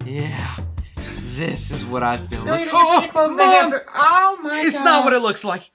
Yeah, this is what I've been Billy, looking did you close the hamper? Oh my god. It's not what it looks like.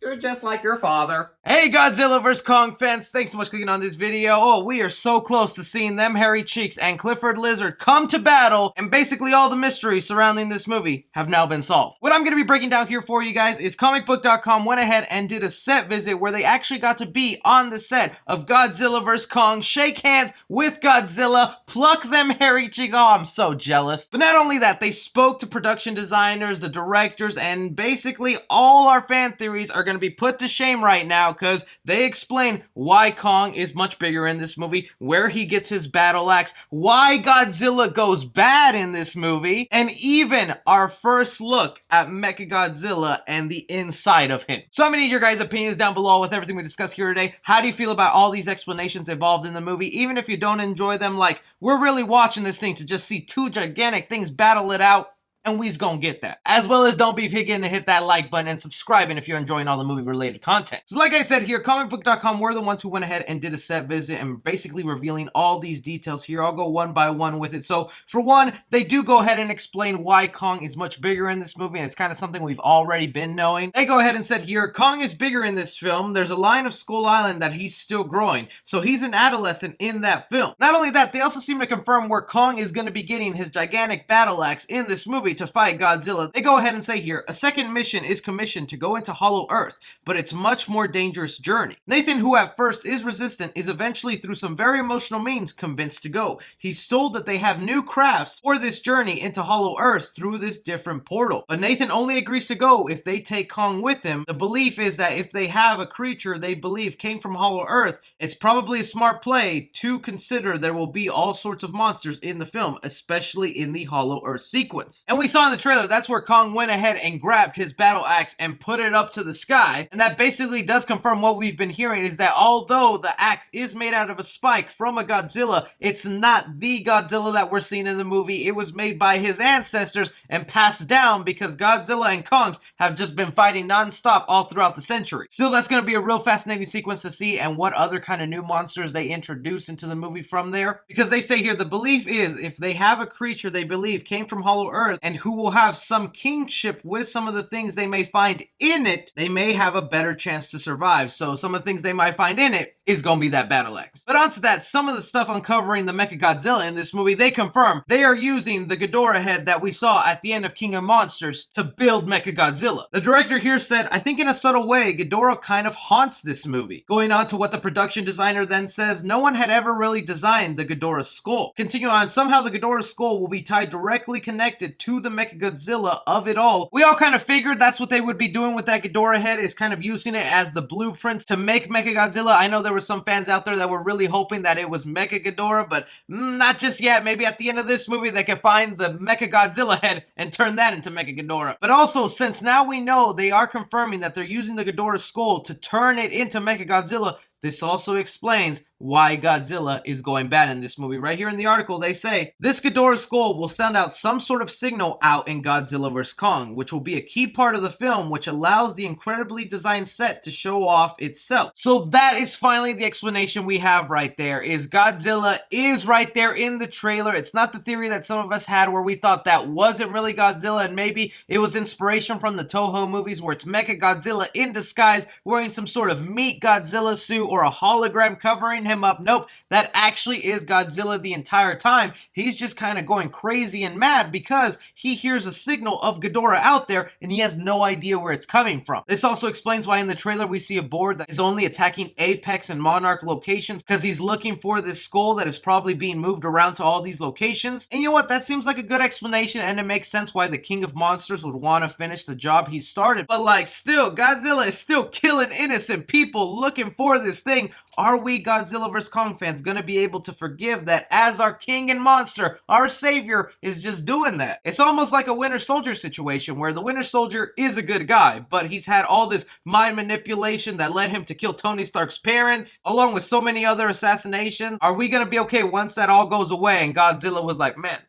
You're just like your father. Hey Godzilla vs Kong fans, thanks so much for clicking on this video. Oh, we are so close to seeing them hairy cheeks and Clifford Lizard come to battle, and basically all the mysteries surrounding this movie have now been solved. What I'm going to be breaking down here for you guys is comicbook.com went ahead and did a set visit where they actually got to be on the set of Godzilla vs Kong, shake hands with Godzilla, pluck them hairy cheeks. Oh, I'm so jealous. But not only that, they spoke to production designers, the directors, and basically all our fan theories are going to be put to shame right now, because they explain why Kong is much bigger in this movie, where he gets his battle axe, why Godzilla goes bad in this movie, and even our first look at Mechagodzilla and the inside of him. So I'm gonna need your guys' opinions down below with everything we discussed here today. How do you feel about all these explanations involved in the movie? Even if you don't enjoy them, like, we're really watching this thing to just see two gigantic things battle it out, and we's gonna get that. As well as don't be forgetting to hit that like button and subscribing if you're enjoying all the movie related content. So like I said here, comicbook.com, we're the ones who went ahead and did a set visit and basically revealing all these details here. I'll go one by one with it. So for one, they do go ahead and explain why Kong is much bigger in this movie, and it's kind of something we've already been knowing. They go ahead and said here, Kong is bigger in this film. There's a line of Skull Island that he's still growing. So he's an adolescent in that film. Not only that, they also seem to confirm where Kong is going to be getting his gigantic battle axe in this movie to fight Godzilla. They go ahead and say here, a second mission is commissioned to go into Hollow Earth, but it's much more dangerous journey. Nathan, who at first is resistant, is eventually through some very emotional means convinced to go. He's told that they have new crafts for this journey into Hollow Earth through this different portal. But Nathan only agrees to go if they take Kong with him. The belief is that if they have a creature they believe came from Hollow Earth, it's probably a smart play to consider there will be all sorts of monsters in the film, especially in the Hollow Earth sequence. And we saw in the trailer, that's where Kong went ahead and grabbed his battle axe and put it up to the sky, and that basically does confirm what we've been hearing, is that although the axe is made out of a spike from a Godzilla, it's not the Godzilla that we're seeing in the movie. It was made by his ancestors and passed down because Godzilla and Kongs have just been fighting non-stop all throughout the century. Still, that's going to be a real fascinating sequence to see, and what other kind of new monsters they introduce into the movie from there, because they say here the belief is if they have a creature they believe came from Hollow Earth and who will have some kingship with some of the things they may find in it, they may have a better chance to survive. So some of the things they might find in it is gonna be that battle axe. But onto that, some of the stuff uncovering the Mechagodzilla in this movie, they confirm they are using the Ghidorah head that we saw at the end of King of Monsters to build Mechagodzilla. The director here said, I think in a subtle way, Ghidorah kind of haunts this movie. Going on to what the production designer then says, no one had ever really designed the Ghidorah skull. Continue on, somehow the Ghidorah skull will be tied directly connected to the Mechagodzilla of it all. We all kind of figured that's what they would be doing with that Ghidorah head, is kind of using it as the blueprints to make Mechagodzilla. I know there were some fans out there that were really hoping that it was Mechagodzilla, but not just yet. Maybe at the end of this movie they can find the Mechagodzilla head and turn that into Mechagodzilla. But also, since now we know they are confirming that they're using the Ghidorah skull to turn it into Mechagodzilla, this also explains why Godzilla is going bad in this movie. Right here in the article, they say, this Ghidorah skull will send out some sort of signal out in Godzilla vs Kong, which will be a key part of the film, which allows the incredibly designed set to show off itself. So that is finally the explanation we have right there, is Godzilla is right there in the trailer. It's not the theory that some of us had where we thought that wasn't really Godzilla and maybe it was inspiration from the Toho movies where it's Mechagodzilla in disguise wearing some sort of meat Godzilla suit or a hologram covering him up. Nope, that actually is Godzilla the entire time. He's just kind of going crazy and mad because he hears a signal of Ghidorah out there and he has no idea where it's coming from. This also explains why in the trailer we see a board that is only attacking Apex and Monarch locations, because he's looking for this skull that is probably being moved around to all these locations. And you know what, that seems like a good explanation, and it makes sense why the King of Monsters would want to finish the job he started. But like, still, Godzilla is still killing innocent people looking for this thing. Are we Godzilla vs Kong fans gonna be able to forgive that as our king and monster, our savior, is just doing that? It's almost like a Winter Soldier situation where the Winter Soldier is a good guy, but he's had all this mind manipulation that led him to kill Tony Stark's parents, along with so many other assassinations. Are we gonna be okay once that all goes away and Godzilla was like, man,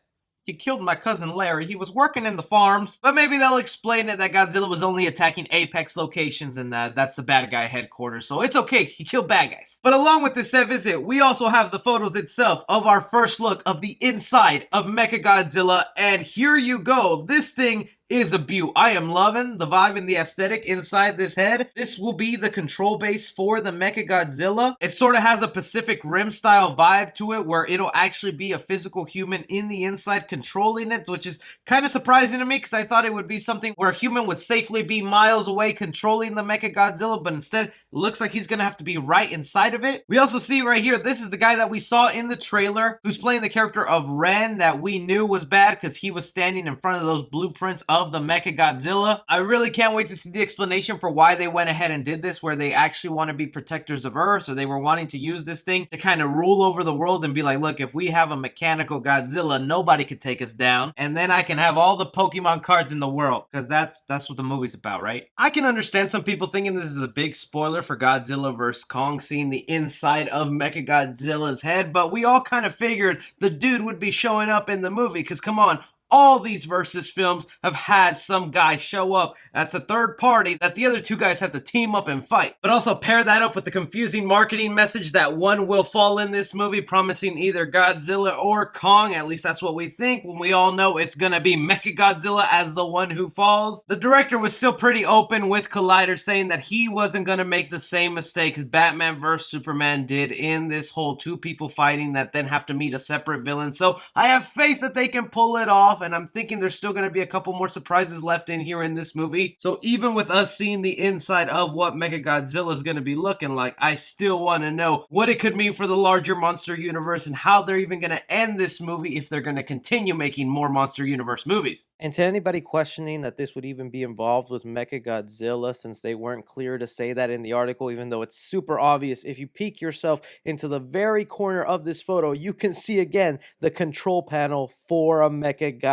you killed my cousin Larry. He was working in the farms. But maybe they'll explain it that Godzilla was only attacking Apex locations and that's the bad guy headquarters. So it's okay, he killed bad guys. But along with this set visit, we also have the photos itself of our first look of the inside of Mechagodzilla. And here you go. This thing is a beaut. I am loving the vibe and the aesthetic inside this head. This will be the control base for the Mechagodzilla. It sort of has a Pacific Rim style vibe to it where it'll actually be a physical human in the inside controlling it, which is kind of surprising to me because I thought it would be something where a human would safely be miles away controlling the Mechagodzilla, but instead it looks like he's gonna have to be right inside of it. We also see right here, this is the guy that we saw in the trailer who's playing the character of Ren that we knew was bad because he was standing in front of those blueprints of the Mechagodzilla. I really can't wait to see the explanation for why they went ahead and did this, where they actually want to be protectors of Earth, or they were wanting to use this thing to kind of rule over the world and be like, look, if we have a mechanical Godzilla, nobody could take us down, and then I can have all the Pokemon cards in the world, because that's what the movie's about, right? I can understand some people thinking this is a big spoiler for Godzilla vs Kong, seeing the inside of Mechagodzilla's head, but we all kind of figured the dude would be showing up in the movie, because come on, all these versus films have had some guy show up that's a third party that the other two guys have to team up and fight. But also pair that up with the confusing marketing message that one will fall in this movie, promising either Godzilla or Kong. At least that's what we think, when we all know it's gonna be Mechagodzilla as the one who falls. The director was still pretty open with Collider, saying that he wasn't gonna make the same mistakes Batman vs Superman did in this whole two people fighting that then have to meet a separate villain. So I have faith that they can pull it off, and I'm thinking there's still going to be a couple more surprises left in here in this movie. So even with us seeing the inside of what Mechagodzilla is going to be looking like, I still want to know what it could mean for the larger monster universe and how they're even going to end this movie if they're going to continue making more monster universe movies. And to anybody questioning that this would even be involved with Mechagodzilla, since they weren't clear to say that in the article, even though it's super obvious, if you peek yourself into the very corner of this photo, you can see again the control panel for a Mechagodzilla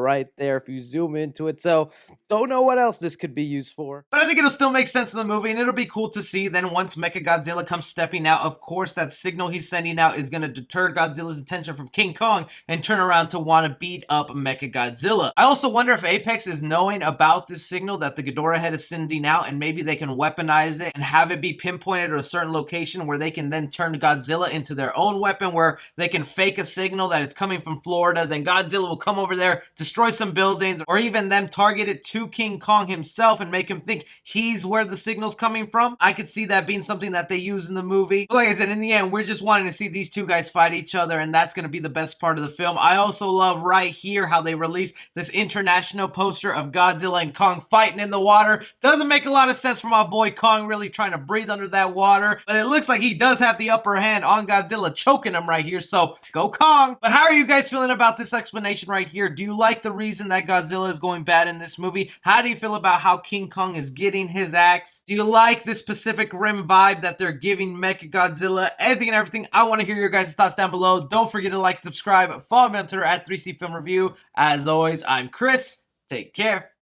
right there if you zoom into it. So don't know what else this could be used for. But I think it'll still make sense in the movie, and it'll be cool to see then once Mechagodzilla comes stepping out. Of course, that signal he's sending out is going to deter Godzilla's attention from King Kong and turn around to want to beat up Mechagodzilla. I also wonder if Apex is knowing about this signal that the Ghidorah head is sending out, and maybe they can weaponize it and have it be pinpointed at a certain location where they can then turn Godzilla into their own weapon, where they can fake a signal that it's coming from Florida, then Godzilla will come over there, destroy some buildings, or even them target it to King Kong himself and make him think he's where the signal's coming from. I could see that being something that they use in the movie. But like I said, in the end, we're just wanting to see these two guys fight each other, and that's going to be the best part of the film. I also love right here how they released this international poster of Godzilla and Kong fighting in the water. Doesn't make a lot of sense for my boy Kong really trying to breathe under that water, but it looks like he does have the upper hand on Godzilla, choking him right here, so go Kong. But how are you guys feeling about this explanation right here? Do you like the reason that Godzilla is going bad in this movie? How do you feel about how King Kong is getting his axe? Do you like this Pacific Rim vibe that they're giving Mechagodzilla? Anything and everything. I want to hear your guys' thoughts down below. Don't forget to like, subscribe, follow me on Twitter at 3C Film Review. As always, I'm Chris. Take care.